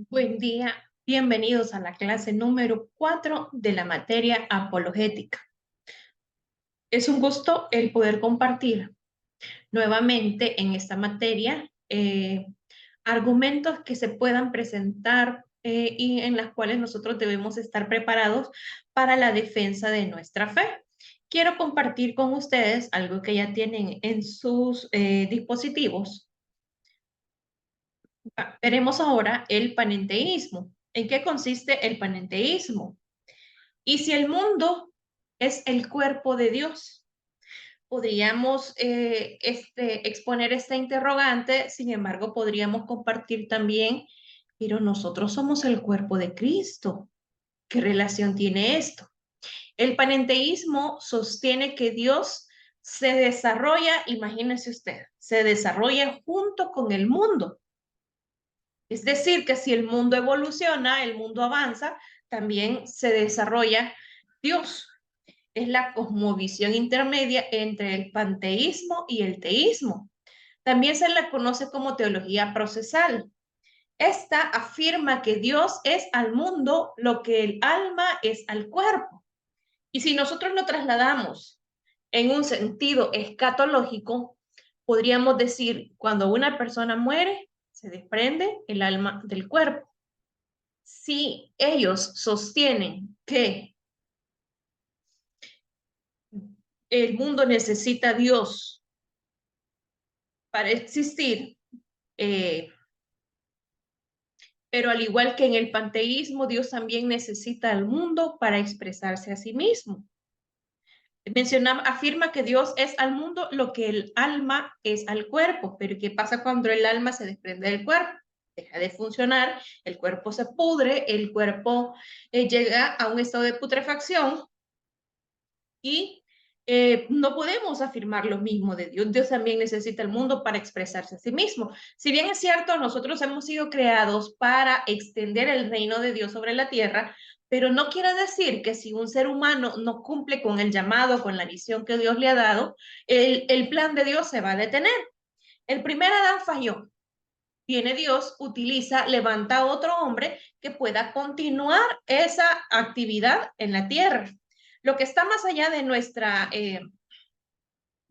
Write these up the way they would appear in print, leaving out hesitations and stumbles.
Buen día, bienvenidos a la clase número 4 de la materia apologética. Es un gusto el poder compartir nuevamente en esta materia argumentos que se puedan presentar y en las cuales nosotros debemos estar preparados para la defensa de nuestra fe. Quiero compartir con ustedes algo que ya tienen en sus dispositivos. Veremos ahora el panenteísmo. ¿En qué consiste el panenteísmo? Y si el mundo es el cuerpo de Dios, podríamos exponer esta interrogante, sin embargo, podríamos compartir también, pero nosotros somos el cuerpo de Cristo. ¿Qué relación tiene esto? El panenteísmo sostiene que Dios se desarrolla, imagínese usted, se desarrolla junto con el mundo. Es decir, que si el mundo evoluciona, el mundo avanza, también se desarrolla Dios. Es la cosmovisión intermedia entre el panteísmo y el teísmo. También se la conoce como teología procesal. Esta afirma que Dios es al mundo lo que el alma es al cuerpo. Y si nosotros lo trasladamos en un sentido escatológico, podríamos decir, cuando una persona muere, se desprende el alma del cuerpo. Si ellos sostienen que el mundo necesita a Dios para existir, eh, pero al igual que en el panteísmo, Dios también necesita al mundo para expresarse a sí mismo. Afirma que Dios es al mundo lo que el alma es al cuerpo, pero ¿qué pasa cuando el alma se desprende del cuerpo? Deja de funcionar, el cuerpo se pudre, el cuerpo llega a un estado de putrefacción y no podemos afirmar lo mismo de Dios. Dios también necesita el mundo para expresarse a sí mismo. Si bien es cierto, nosotros hemos sido creados para extender el reino de Dios sobre la tierra, pero no quiere decir que si un ser humano no cumple con el llamado, con la visión que Dios le ha dado, el plan de Dios se va a detener. El primer Adán falló. Viene Dios, utiliza, levanta a otro hombre que pueda continuar esa actividad en la tierra. Lo que está más allá de nuestra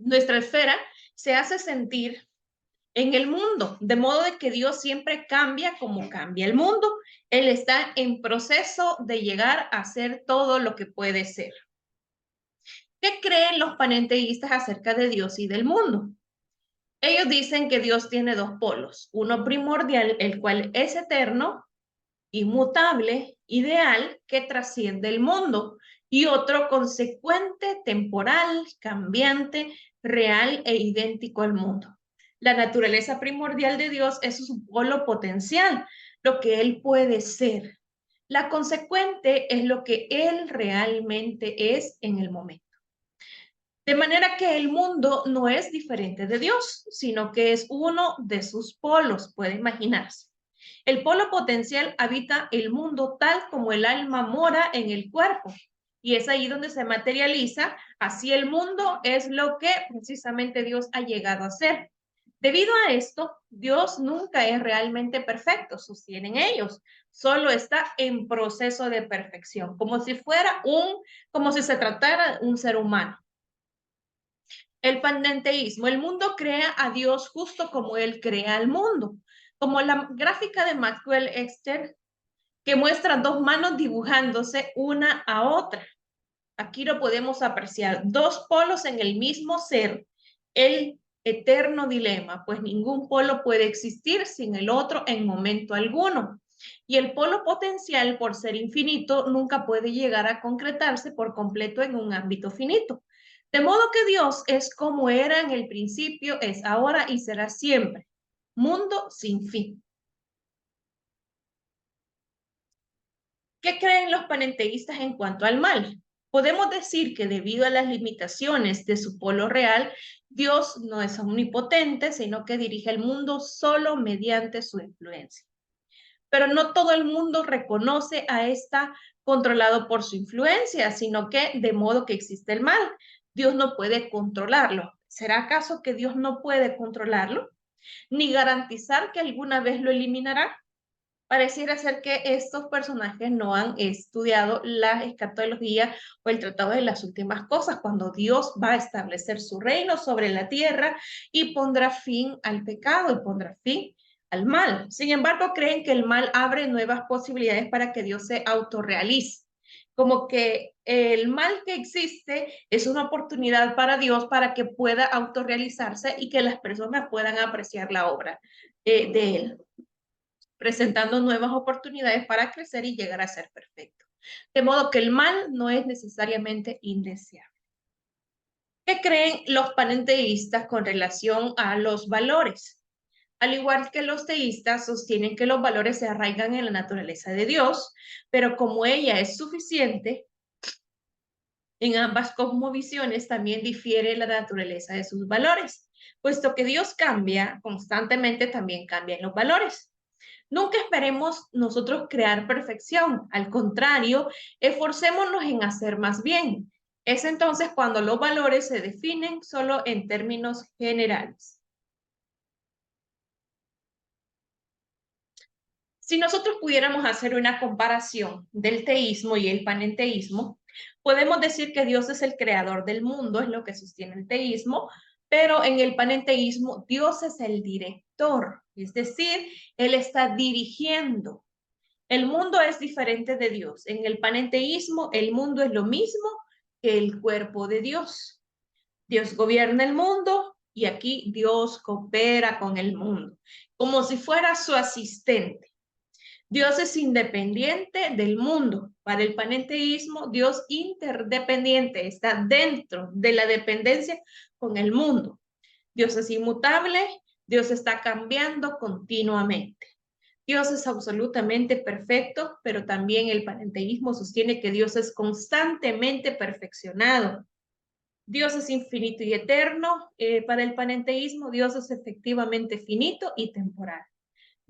esfera se hace sentir en el mundo, de modo de que Dios siempre cambia como cambia el mundo. Él está en proceso de llegar a ser todo lo que puede ser. ¿Qué creen los panenteístas acerca de Dios y del mundo? Ellos dicen que Dios tiene dos polos, uno primordial, el cual es eterno, inmutable, ideal, que trasciende el mundo, y otro consecuente, temporal, cambiante, real e idéntico al mundo. La naturaleza primordial de Dios es su polo potencial, lo que Él puede ser. La consecuente es lo que Él realmente es en el momento. De manera que el mundo no es diferente de Dios, sino que es uno de sus polos, puede imaginarse. El polo potencial habita el mundo tal como el alma mora en el cuerpo. Y es ahí donde se materializa, así el mundo es lo que precisamente Dios ha llegado a ser. Debido a esto, Dios nunca es realmente perfecto, sostienen ellos, solo está en proceso de perfección, como si se tratara de un ser humano. El panenteísmo, el mundo crea a Dios justo como Él crea al mundo, como la gráfica de Maxwell Exter que muestra dos manos dibujándose una a otra. Aquí lo podemos apreciar, dos polos en el mismo ser, el eterno dilema, pues ningún polo puede existir sin el otro en momento alguno. Y el polo potencial, por ser infinito, nunca puede llegar a concretarse por completo en un ámbito finito. De modo que Dios es como era en el principio, es ahora y será siempre. Mundo sin fin. ¿Qué creen los panenteístas en cuanto al mal? Podemos decir que debido a las limitaciones de su polo real, Dios no es omnipotente, sino que dirige el mundo solo mediante su influencia. Pero no todo el mundo reconoce a esta controlado por su influencia, sino que de modo que existe el mal. Dios no puede controlarlo. ¿Será acaso que Dios no puede controlarlo? Ni garantizar que alguna vez lo eliminará. Pareciera ser que estos personajes no han estudiado la escatología o el tratado de las últimas cosas, cuando Dios va a establecer su reino sobre la tierra y pondrá fin al pecado y pondrá fin al mal. Sin embargo, creen que el mal abre nuevas posibilidades para que Dios se autorrealice. Como que el mal que existe es una oportunidad para Dios para que pueda autorrealizarse y que las personas puedan apreciar la obra de Él, presentando nuevas oportunidades para crecer y llegar a ser perfecto. De modo que el mal no es necesariamente indeseable. ¿Qué creen los panenteístas con relación a los valores? Al igual que los teístas, sostienen que los valores se arraigan en la naturaleza de Dios, pero como ella es suficiente, en ambas cosmovisiones también difiere la naturaleza de sus valores. Puesto que Dios cambia constantemente, también cambian los valores. Nunca esperemos nosotros crear perfección, al contrario, esforcémonos en hacer más bien. Es entonces cuando los valores se definen solo en términos generales. Si nosotros pudiéramos hacer una comparación del teísmo y el panenteísmo, podemos decir que Dios es el creador del mundo, es lo que sostiene el teísmo, pero en el panenteísmo Dios es el director, es decir, Él está dirigiendo. El mundo es diferente de Dios. En el panenteísmo, el mundo es lo mismo que el cuerpo de Dios. Dios gobierna el mundo y aquí Dios coopera con el mundo, como si fuera su asistente. Dios es independiente del mundo. Para el panenteísmo, Dios interdependiente, está dentro de la dependencia con el mundo. Dios es inmutable, Dios está cambiando continuamente. Dios es absolutamente perfecto, pero también el panenteísmo sostiene que Dios es constantemente perfeccionado. Dios es infinito y eterno. Para el panenteísmo, Dios es efectivamente finito y temporal.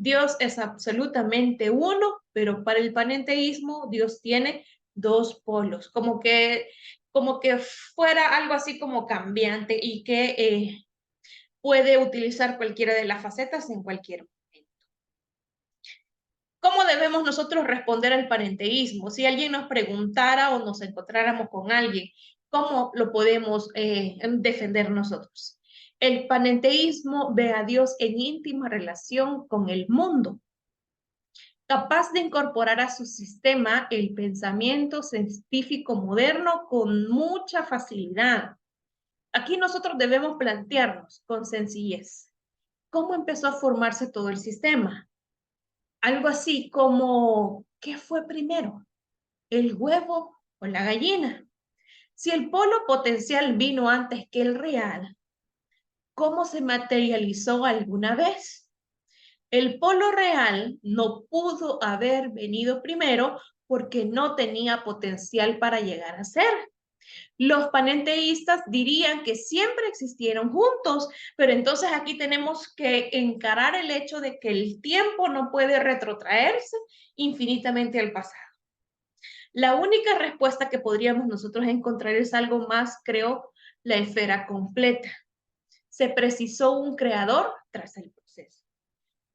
Dios es absolutamente uno, pero para el panenteísmo Dios tiene dos polos, como que fuera algo así como cambiante y que puede utilizar cualquiera de las facetas en cualquier momento. ¿Cómo debemos nosotros responder al panenteísmo? Si alguien nos preguntara o nos encontráramos con alguien, ¿cómo lo podemos defender nosotros? El panenteísmo ve a Dios en íntima relación con el mundo, capaz de incorporar a su sistema el pensamiento científico moderno con mucha facilidad. Aquí nosotros debemos plantearnos con sencillez, ¿cómo empezó a formarse todo el sistema? Algo así como, ¿qué fue primero? ¿El huevo o la gallina? Si el polo potencial vino antes que el real, ¿cómo se materializó alguna vez? El polo real no pudo haber venido primero porque no tenía potencial para llegar a ser. Los panenteístas dirían que siempre existieron juntos, pero entonces aquí tenemos que encarar el hecho de que el tiempo no puede retrotraerse infinitamente al pasado. La única respuesta que podríamos nosotros encontrar es algo más, creo, la esfera completa. Se precisó un creador tras el proceso.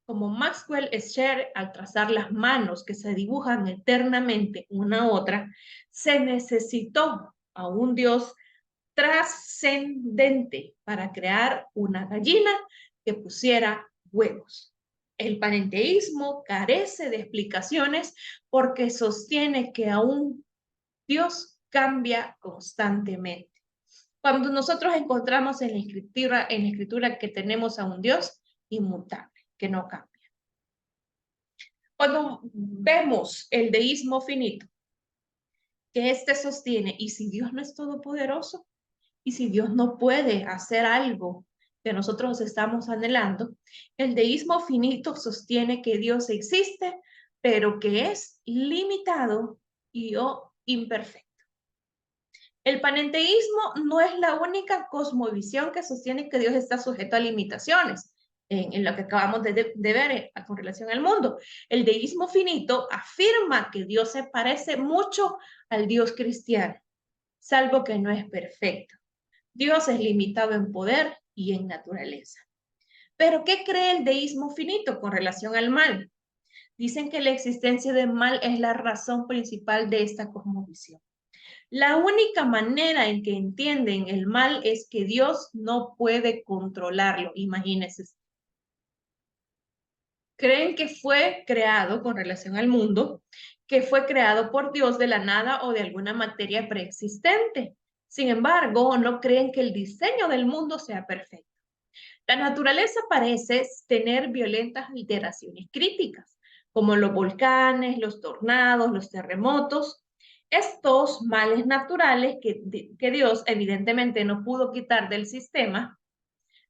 Como Maxwell Scher, al trazar las manos que se dibujan eternamente una a otra, se necesitó a un Dios trascendente para crear una gallina que pusiera huevos. El panenteísmo carece de explicaciones porque sostiene que aún Dios cambia constantemente. Cuando nosotros encontramos en la escritura que tenemos a un Dios inmutable, que no cambia. Cuando vemos el deísmo finito, que este sostiene, ¿y si Dios no es todopoderoso? ¿Y si Dios no puede hacer algo que nosotros estamos anhelando? El deísmo finito sostiene que Dios existe, pero que es limitado y o imperfecto. El panenteísmo no es la única cosmovisión que sostiene que Dios está sujeto a limitaciones, en lo que acabamos de ver con relación al mundo. El deísmo finito afirma que Dios se parece mucho al Dios cristiano, salvo que no es perfecto. Dios es limitado en poder y en naturaleza. Pero ¿qué cree el deísmo finito con relación al mal? Dicen que la existencia del mal es la razón principal de esta cosmovisión. La única manera en que entienden el mal es que Dios no puede controlarlo. Imagínense. Creen que fue creado con relación al mundo, que fue creado por Dios de la nada o de alguna materia preexistente. Sin embargo, no creen que el diseño del mundo sea perfecto. La naturaleza parece tener violentas alteraciones críticas, como los volcanes, los tornados, los terremotos. Estos males naturales que Dios evidentemente no pudo quitar del sistema.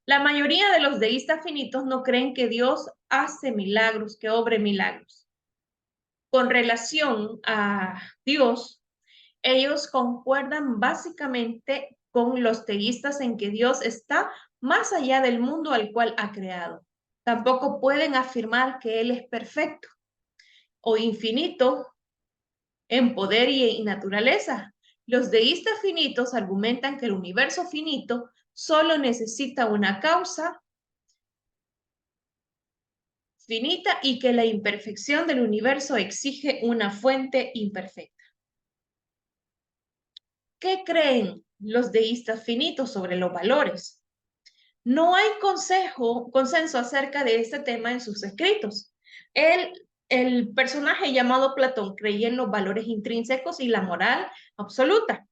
La mayoría de los deístas finitos no creen que Dios hace milagros, que obre milagros. Con relación a Dios, ellos concuerdan básicamente con los teístas en que Dios está más allá del mundo al cual ha creado. Tampoco pueden afirmar que Él es perfecto o infinito en poder y naturaleza. Los deístas finitos argumentan que el universo finito solo necesita una causa finita y que la imperfección del universo exige una fuente imperfecta. ¿Qué creen los deístas finitos sobre los valores? No hay consenso acerca de este tema en sus escritos. El personaje llamado Platón creía en los valores intrínsecos y la moral absoluta.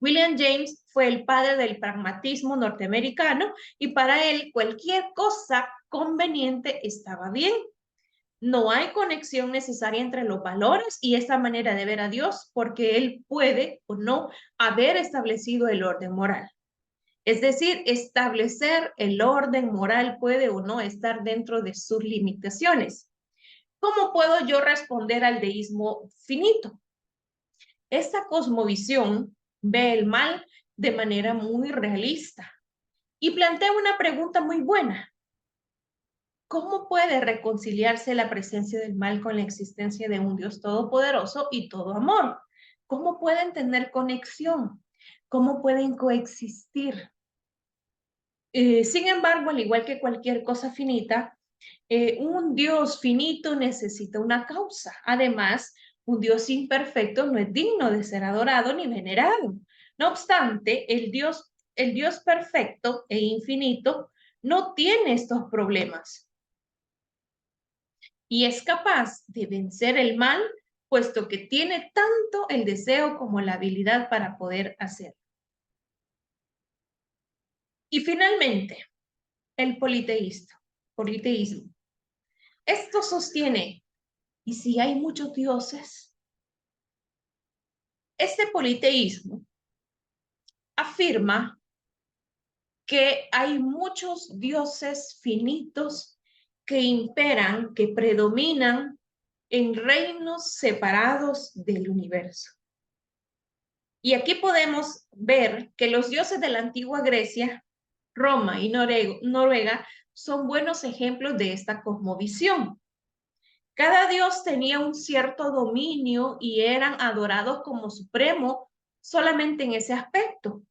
William James fue el padre del pragmatismo norteamericano y para él cualquier cosa conveniente estaba bien. No hay conexión necesaria entre los valores y esta manera de ver a Dios porque Él puede o no haber establecido el orden moral. Es decir, establecer el orden moral puede o no estar dentro de sus limitaciones. ¿Cómo puedo yo responder al deísmo finito? Esta cosmovisión ve el mal de manera muy realista y plantea una pregunta muy buena. ¿Cómo puede reconciliarse la presencia del mal con la existencia de un Dios todopoderoso y todo amor? ¿Cómo pueden tener conexión? ¿Cómo pueden coexistir? Sin embargo, al igual que cualquier cosa finita, un Dios finito necesita una causa. Además, un Dios imperfecto no es digno de ser adorado ni venerado. No obstante, el Dios perfecto e infinito no tiene estos problemas y es capaz de vencer el mal, puesto que tiene tanto el deseo como la habilidad para poder hacerlo. Y finalmente, el politeísmo. Esto sostiene, ¿y si hay muchos dioses? Este politeísmo afirma que hay muchos dioses finitos que imperan, que predominan en reinos separados del universo. Y aquí podemos ver que los dioses de la antigua Grecia, Roma y Noruega son buenos ejemplos de esta cosmovisión. Cada dios tenía un cierto dominio y eran adorados como supremo solamente en ese aspecto.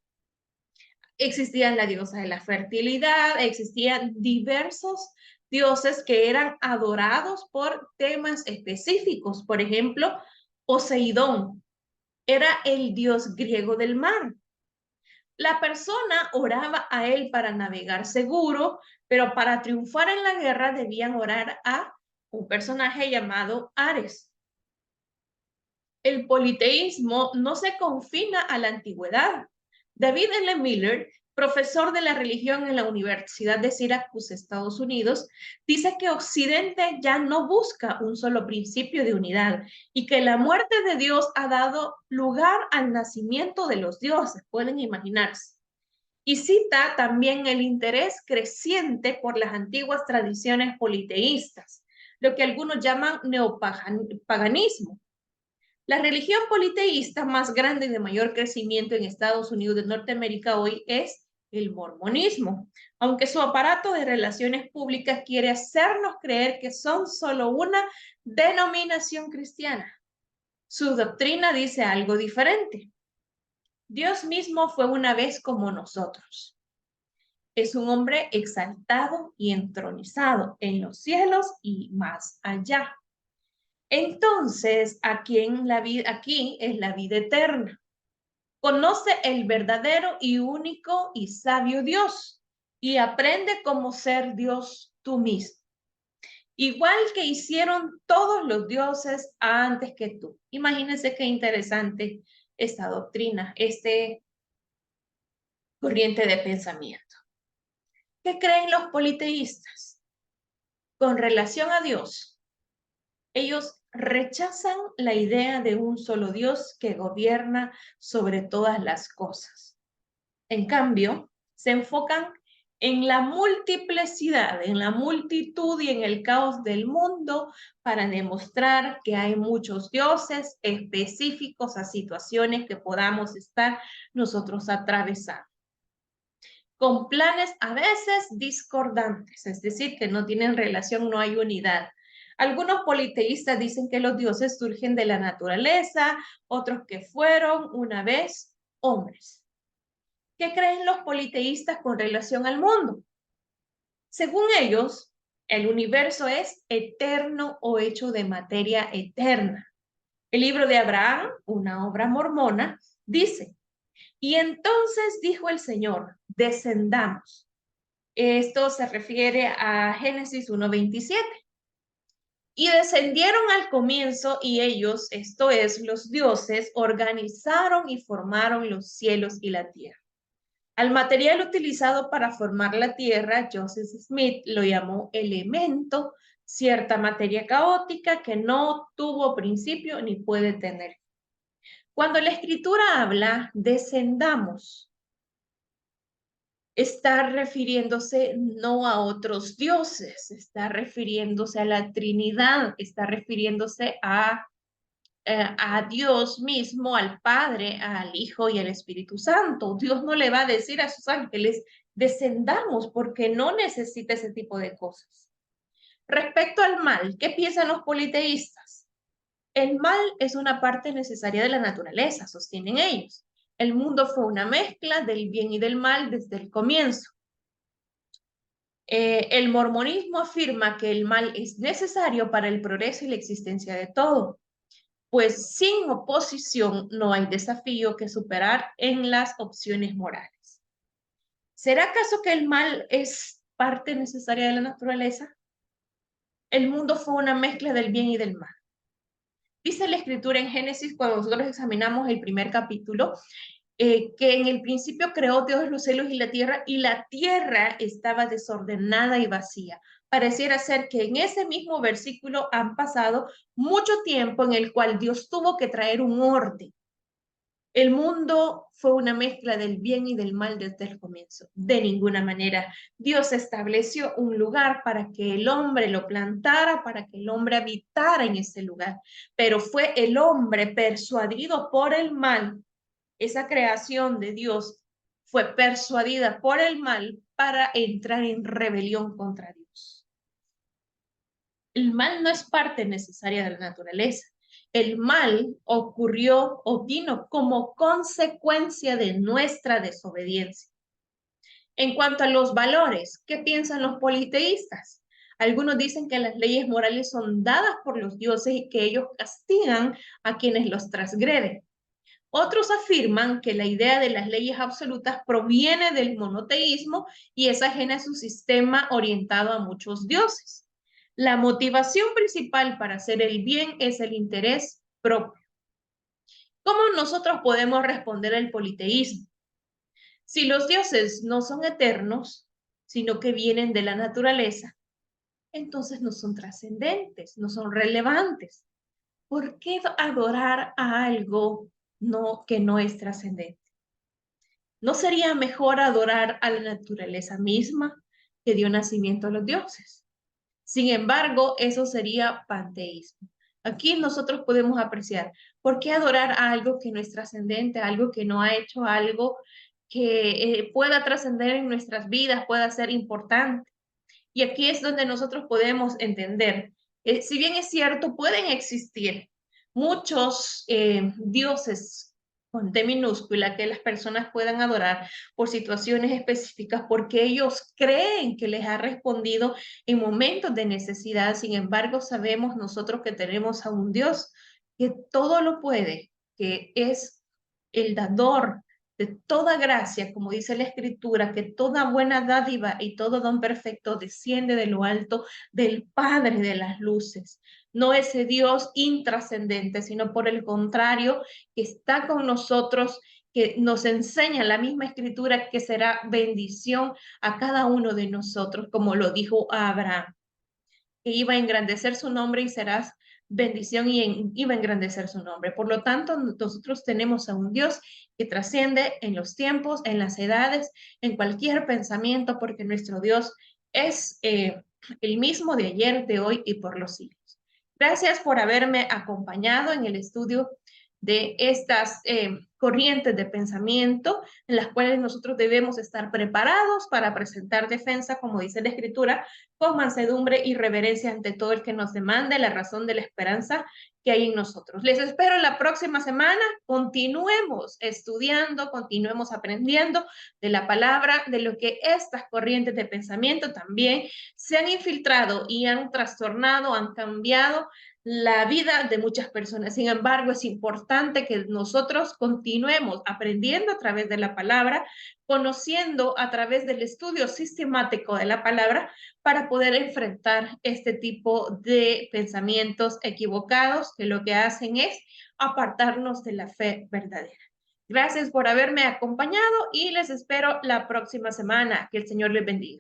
Existían la diosa de la fertilidad, existían diversos dioses que eran adorados por temas específicos. Por ejemplo, Poseidón era el dios griego del mar. La persona oraba a él para navegar seguro, pero para triunfar en la guerra debían orar a un personaje llamado Ares. El politeísmo no se confina a la antigüedad. David L. Miller, profesor de la religión en la Universidad de Syracuse, Estados Unidos, dice que Occidente ya no busca un solo principio de unidad y que la muerte de Dios ha dado lugar al nacimiento de los dioses. Pueden imaginarse. Y cita también el interés creciente por las antiguas tradiciones politeístas, lo que algunos llaman neopaganismo. La religión politeísta más grande y de mayor crecimiento en Estados Unidos de Norteamérica hoy es el mormonismo, aunque su aparato de relaciones públicas quiere hacernos creer que son solo una denominación cristiana. Su doctrina dice algo diferente. Dios mismo fue una vez como nosotros. Es un hombre exaltado y entronizado en los cielos y más allá. Entonces, aquí es la vida eterna. Conoce el verdadero y único y sabio Dios y aprende cómo ser Dios tú mismo. Igual que hicieron todos los dioses antes que tú. Imagínense qué interesante esta doctrina, este corriente de pensamiento. ¿Qué creen los politeístas? Con relación a Dios, ellos rechazan la idea de un solo Dios que gobierna sobre todas las cosas. En cambio, se enfocan en la multiplicidad, en la multitud y en el caos del mundo para demostrar que hay muchos dioses específicos a situaciones que podamos estar nosotros atravesando, con planes a veces discordantes, es decir, que no tienen relación, no hay unidad. Algunos politeístas dicen que los dioses surgen de la naturaleza, otros que fueron una vez hombres. ¿Qué creen los politeístas con relación al mundo? Según ellos, el universo es eterno o hecho de materia eterna. El libro de Abraham, una obra mormona, dice, y entonces dijo el Señor, descendamos. Esto se refiere a Génesis 1:27. Y descendieron al comienzo y ellos, esto es, los dioses, organizaron y formaron los cielos y la tierra. Al material utilizado para formar la Tierra, Joseph Smith lo llamó elemento, cierta materia caótica que no tuvo principio ni puede tener. Cuando la Escritura habla, descendamos, está refiriéndose no a otros dioses, está refiriéndose a la Trinidad, está refiriéndose a Dios mismo, al Padre, al Hijo y al Espíritu Santo. Dios no le va a decir a sus ángeles, descendamos, porque no necesita ese tipo de cosas. Respecto al mal, ¿qué piensan los politeístas? El mal es una parte necesaria de la naturaleza, sostienen ellos. El mundo fue una mezcla del bien y del mal desde el comienzo. El mormonismo afirma que el mal es necesario para el progreso y la existencia de todo, pues sin oposición no hay desafío que superar en las opciones morales. ¿Será acaso que el mal es parte necesaria de la naturaleza? El mundo fue una mezcla del bien y del mal. Dice la Escritura en Génesis, cuando nosotros examinamos el primer capítulo, que en el principio creó Dios los cielos y la tierra estaba desordenada y vacía. Pareciera ser que en ese mismo versículo han pasado mucho tiempo en el cual Dios tuvo que traer un orden. El mundo fue una mezcla del bien y del mal desde el comienzo. De ninguna manera. Dios estableció un lugar para que el hombre lo plantara, para que el hombre habitara en ese lugar. Pero fue el hombre persuadido por el mal. Esa creación de Dios fue persuadida por el mal para entrar en rebelión contra Dios. El mal no es parte necesaria de la naturaleza. El mal ocurrió o vino como consecuencia de nuestra desobediencia. En cuanto a los valores, ¿qué piensan los politeístas? Algunos dicen que las leyes morales son dadas por los dioses y que ellos castigan a quienes los transgreden. Otros afirman que la idea de las leyes absolutas proviene del monoteísmo y es ajena a su sistema orientado a muchos dioses. La motivación principal para hacer el bien es el interés propio. ¿Cómo nosotros podemos responder al politeísmo? Si los dioses no son eternos, sino que vienen de la naturaleza, entonces no son trascendentes, no son relevantes. ¿Por qué adorar a algo que no es trascendente? ¿No sería mejor adorar a la naturaleza misma que dio nacimiento a los dioses? Sin embargo, eso sería panteísmo. Aquí nosotros podemos apreciar por qué adorar a algo que no es trascendente, algo que no ha hecho algo que pueda trascender en nuestras vidas, pueda ser importante. Y aquí es donde nosotros podemos entender, si bien es cierto, pueden existir muchos dioses con D minúscula, que las personas puedan adorar por situaciones específicas, porque ellos creen que les ha respondido en momentos de necesidad. Sin embargo, sabemos nosotros que tenemos a un Dios que todo lo puede, que es el dador de toda gracia, como dice la Escritura, que toda buena dádiva y todo don perfecto desciende de lo alto del Padre de las luces. No ese Dios intrascendente, sino por el contrario, que está con nosotros, que nos enseña la misma Escritura que será bendición a cada uno de nosotros, como lo dijo a Abraham, que iba a engrandecer su nombre y serás bendición y iba a engrandecer su nombre. Por lo tanto, nosotros tenemos a un Dios que trasciende en los tiempos, en las edades, en cualquier pensamiento, porque nuestro Dios es el mismo de ayer, de hoy y por los siglos. Gracias por haberme acompañado en el estudio de estas corrientes de pensamiento en las cuales nosotros debemos estar preparados para presentar defensa, como dice la Escritura, con mansedumbre y reverencia ante todo el que nos demande la razón de la esperanza que hay en nosotros. Les espero la próxima semana. Continuemos estudiando, continuemos aprendiendo de la palabra, de lo que estas corrientes de pensamiento también se han infiltrado y han trastornado, han cambiado la vida de muchas personas. Sin embargo, es importante que nosotros continuemos aprendiendo a través de la palabra, conociendo a través del estudio sistemático de la palabra para poder enfrentar este tipo de pensamientos equivocados que lo que hacen es apartarnos de la fe verdadera. Gracias por haberme acompañado y les espero la próxima semana. Que el Señor les bendiga.